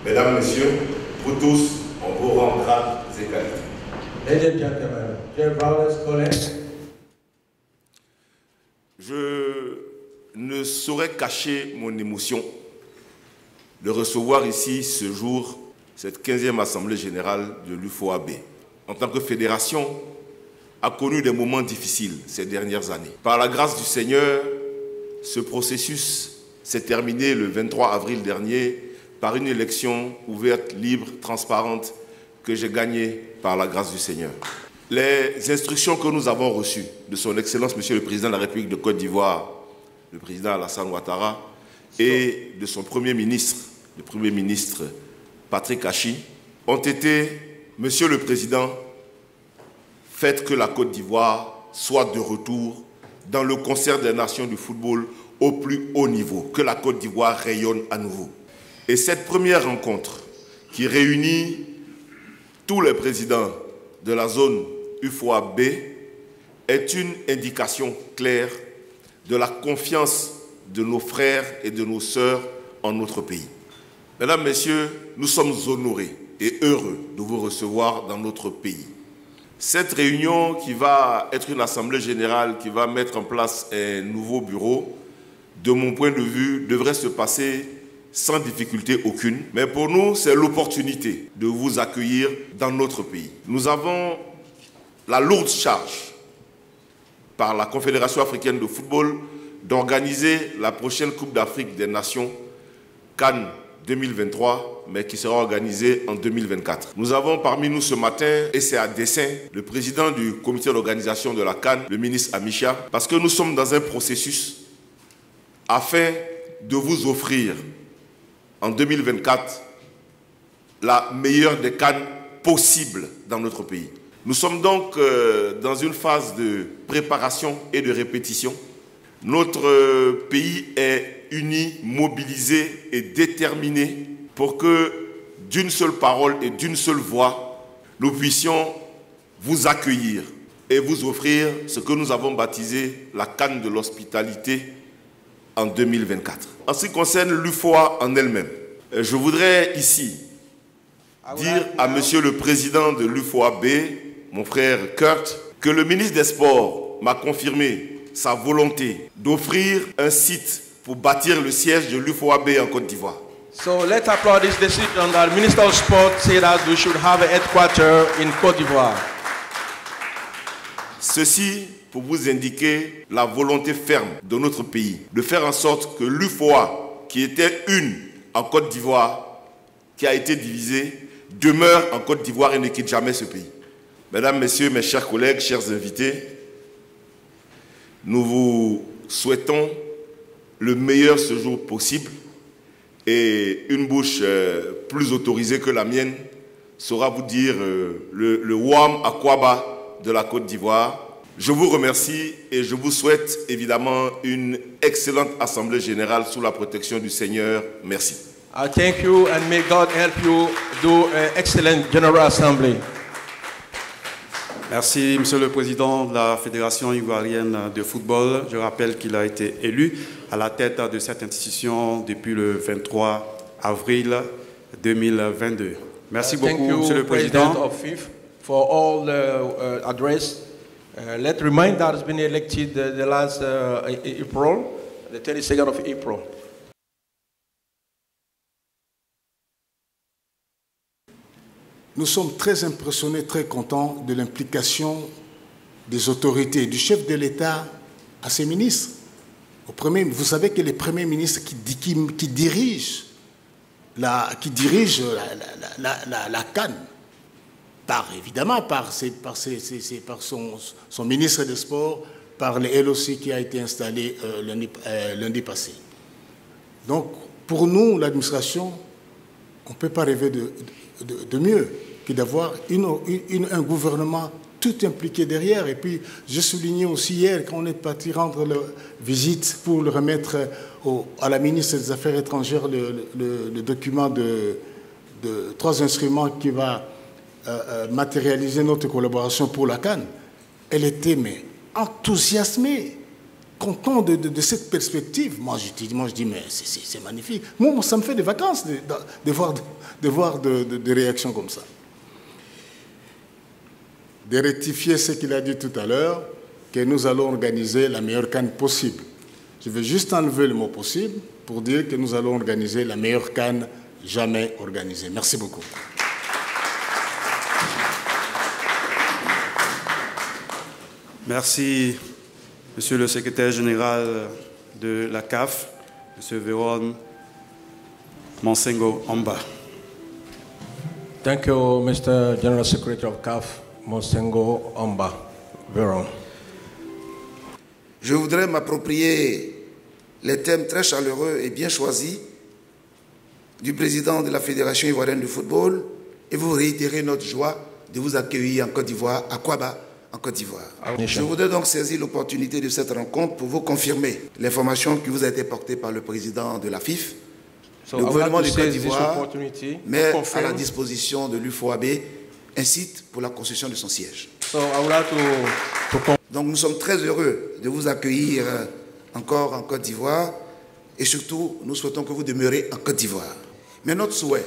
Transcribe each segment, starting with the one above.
Mesdames, Messieurs, vous tous, on vous rend grâce et qualité. Ladies and gentlemen, dear brothers, colleagues, je ne saurais cacher mon émotion de recevoir ici ce jour cette 15e Assemblée Générale de l'UFOAB. En tant que fédération, a connu des moments difficiles ces dernières années. Par la grâce du Seigneur, ce processus s'est terminé le 23 avril dernier par une élection ouverte, libre, transparente, que j'ai gagnée par la grâce du Seigneur. Les instructions que nous avons reçues de son Excellence, Monsieur le Président de la République de Côte d'Ivoire, le Président Alassane Ouattara, et de son Premier ministre, le Premier ministre Patrick Achi, ont été, Monsieur le Président, faites que la Côte d'Ivoire soit de retour dans le concert des nations du football au plus haut niveau, que la Côte d'Ivoire rayonne à nouveau. Et cette première rencontre qui réunit tous les présidents de la zone UFOAB est une indication claire de la confiance de nos frères et de nos sœurs en notre pays. Mesdames, Messieurs, nous sommes honorés et heureux de vous recevoir dans notre pays. Cette réunion qui va être une assemblée générale, qui va mettre en place un nouveau bureau, de mon point de vue, devrait se passer sans difficulté aucune. Mais pour nous, c'est l'opportunité de vous accueillir dans notre pays. Nous avons la lourde charge, par la Confédération africaine de football, d'organiser la prochaine Coupe d'Afrique des Nations, Cannes 2023, mais qui sera organisée en 2024. Nous avons parmi nous ce matin, et c'est à dessein, le président du comité d'organisation de la Cannes, le ministre Amicha, parce que nous sommes dans un processus afin de vous offrir en 2024 la meilleure des Cannes possible dans notre pays. Nous sommes donc dans une phase de préparation et de répétition. Notre pays est uni, mobilisé et déterminé pour que d'une seule parole et d'une seule voix, nous puissions vous accueillir et vous offrir ce que nous avons baptisé la Cannes de l'hospitalité en 2024. En ce qui concerne l'UFOA en elle-même, je voudrais ici dire à Monsieur le Président de l'UFOAB, mon frère Kurt, que le ministre des Sports m'a confirmé sa volonté d'offrir un site pour bâtir le siège de l'UFOAB en Côte d'Ivoire. so let's applaud this decision that Minister of Sport said that we should have a headquarters in Côte d'Ivoire. Ceci pour vous indiquer la volonté ferme de notre pays de faire en sorte que l'UFOA, qui était une en Côte d'Ivoire, qui a été divisée, demeure en Côte d'Ivoire et ne quitte jamais ce pays. Mesdames, Messieurs, mes chers collègues, chers invités, nous vous souhaitons le meilleur séjour possible et une bouche plus autorisée que la mienne saura vous dire le Wam Akwaba de la Côte d'Ivoire. Je vous remercie et je vous souhaite évidemment une excellente Assemblée Générale sous la protection du Seigneur. Merci. I thank you and may God help you do an excellent General Assembly. Merci, Monsieur le Président de la Fédération ivoirienne de football. Je rappelle qu'il a été élu à la tête de cette institution depuis le 23 avril 2022. Merci beaucoup, Monsieur le Président. Thank you, President of FIFA, for all the address. Let's remind that has been elected the last April, the 22nd of April. Nous sommes très impressionnés, très contents de l'implication des autorités, du chef de l'État à ses ministres. Vous savez que les premiers ministres qui dirigent la Cannes, évidemment par son ministre des Sports, par le LOC qui a été installé lundi passé. Donc, pour nous, l'administration, on ne peut pas rêver de mieux que d'avoir un gouvernement tout impliqué derrière. Et puis, j'ai souligné aussi hier, quand on est parti rendre la visite pour le remettre à la ministre des Affaires étrangères, le document de 3 instruments qui va matérialiser notre collaboration pour la Cannes. Elle était enthousiasmée, content de cette perspective. Moi, je dis, mais c'est magnifique. Moi, ça me fait des vacances de voir de voir des réactions comme ça. De rectifier ce qu'il a dit tout à l'heure, que nous allons organiser la meilleure CAN possible. Je vais juste enlever le mot possible pour dire que nous allons organiser la meilleure CAN jamais organisée. Merci beaucoup. Merci, Monsieur le secrétaire général de la CAF, Monsieur Véron Monsengo Omba. Thank you, Mr. General Secretary of CAF, Monsengo Omba. Véron. Je voudrais m'approprier les thèmes très chaleureux et bien choisis du président de la Fédération ivoirienne de football et vous réitérer notre joie de vous accueillir en Côte d'Ivoire, à Kouaba, en Côte d'Ivoire. Je voudrais donc saisir l'opportunité de cette rencontre pour vous confirmer l'information qui vous a été portée par le président de la FIF. Le gouvernement du Côte d'Ivoire met à la disposition de l'UFOAB un site pour la construction de son siège. Donc nous sommes très heureux de vous accueillir encore en Côte d'Ivoire et surtout nous souhaitons que vous demeurez en Côte d'Ivoire. Mais notre souhait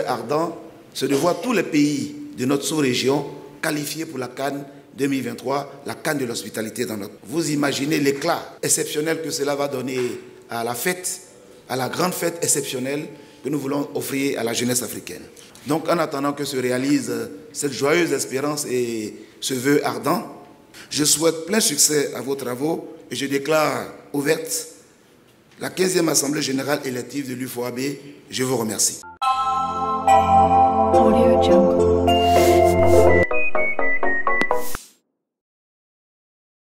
ardent, c'est de voir tous les pays de notre sous-région qualifiés pour la CAN 2023, la CAN de l'hospitalité dans notre... Vous imaginez l'éclat exceptionnel que cela va donner à la fête, à la grande fête exceptionnelle que nous voulons offrir à la jeunesse africaine. Donc en attendant que se réalise cette joyeuse espérance et ce vœu ardent, je souhaite plein succès à vos travaux et je déclare ouverte la 15e Assemblée générale élective de l'UFOAB. Je vous remercie. Audio Jungle.